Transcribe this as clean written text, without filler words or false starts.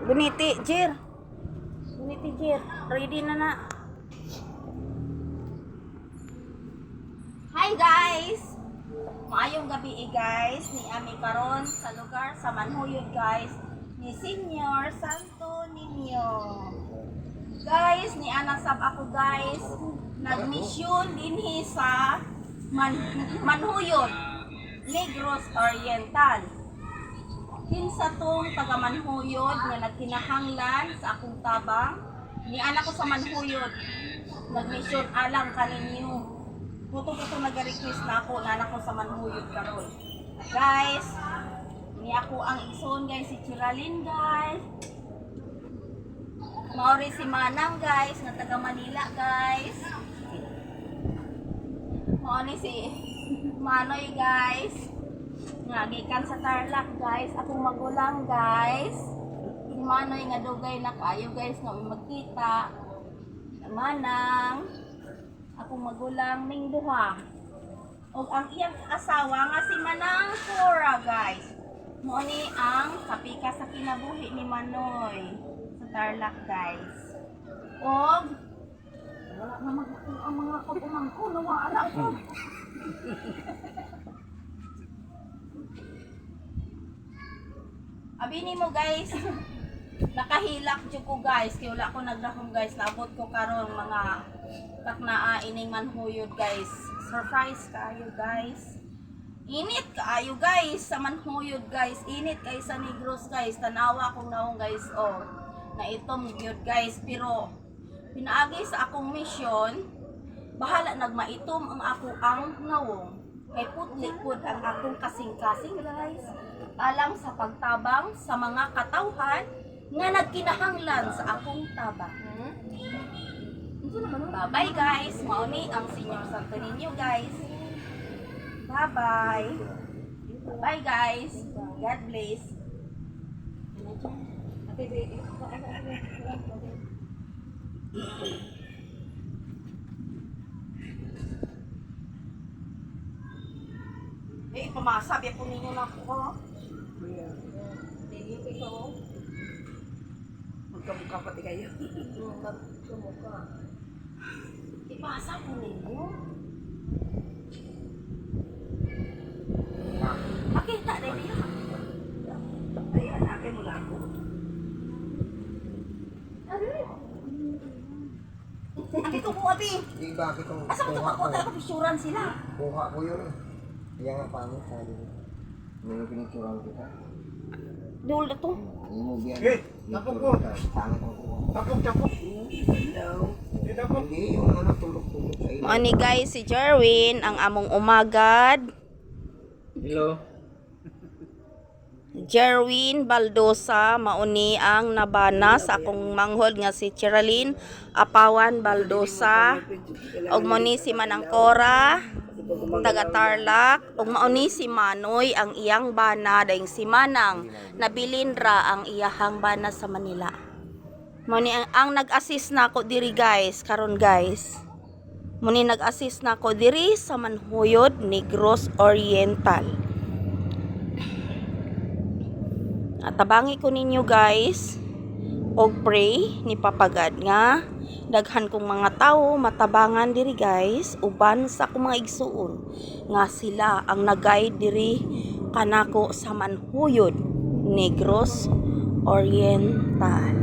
Buniti, Jir. Buniti, Jir. Ready na na. Hi guys! Maayong gabi guys. Ni Ami karon sa lugar sa Manhuyod guys. Ni Senior Santo Niño. Guys, ni anak sab ako guys. Nagmisyon dinhi sa Manhuyod, Negros Oriental. Kinsa tong taga Manhuyod nga nagkinahanglan sa akong tabang. Ni anak ko sa Manhuyod. Nagmisyon alang kaninyo. Puto-puto nag-request na ako na anak ko sa Manhuyod karon. Guys, ni ako ang igsoon guys, si Chiralyn guys. Maori si Manang guys, nga taga Manila guys. Maori si Manoy guys, nga gikan sa Tarlac guys. Akong magulang guys. Si Manoy nga dugay na kayo guys nga magkita. Manang, akong magulang ning duha. O ang iyang asawa nga si Manang Cora guys. Mo ni ang kapika sa kinabuhi ni Manoy sa Tarlac guys. Og wala na magkuha ang mga kapumangko, nawala ko. Abini mo guys, nakahilak jud ko guys, kay wala ko nagdahom guys, naabot ko karon mga kaknaa ining Manhuyod guys. Surprise kaayo guys. Init kaayo guys sa Manhuyod guys. Init kay sa Negros guys. Tanawa akong naong guys. Oh, na itom gyud guys, pero pinaagi sa akong mission, bahala nagmaitom ang ako ang nawong. Kay putli pud ang akong kasing-kasing guys. Alang sa pagtabang sa mga katawhan nga nagkinahanglan sa akong tabang. Bye guys. Mauni ang Senior Santo Niño guys. Bye-bye. Bye guys. God bless. Eh, pamasabi po ninyo na ako. Hindi ito. Magkamukha pati kayo. Magkamukha. Ipasa po ninyo. Makita na niya. Ay, anakin mo lang ako. Akito po, abi. Di bakit ang Asa ko po tayo kapisuran sila? kuha ko yun eh. Kaya nga pangit sabi mo. May pinicturan kita. Dul na to. Yung movie yan. Eh, tapos ko. Pangit ang kuha. Tapos. Hello. Hindi yung ano tulog-tulog sa ilo. Ani guys, si Jerwin ang among umagad. Hello. Jerwin Baldosa mauni ang nabana sa akong manghod nga si Chiralyn Apawan Baldosa. Og mauni si Manang Cora taga Tarlac, ug mauni si Manoy ang iyang bana daing si Manang nabilin ra ang iyahang bana sa Manila. Mauni ang nag-assist nako diri guys karon guys. Muni nag-assist nako diri sa Manhuyod, Negros Oriental. At tabangi ko ninyo guys og pray ni papagad nga daghan kong mga tao matabangan diri guys uban sa akong mga igsuon nga sila ang nag-guide diri kanako sa Manhuyod, Negros Oriental.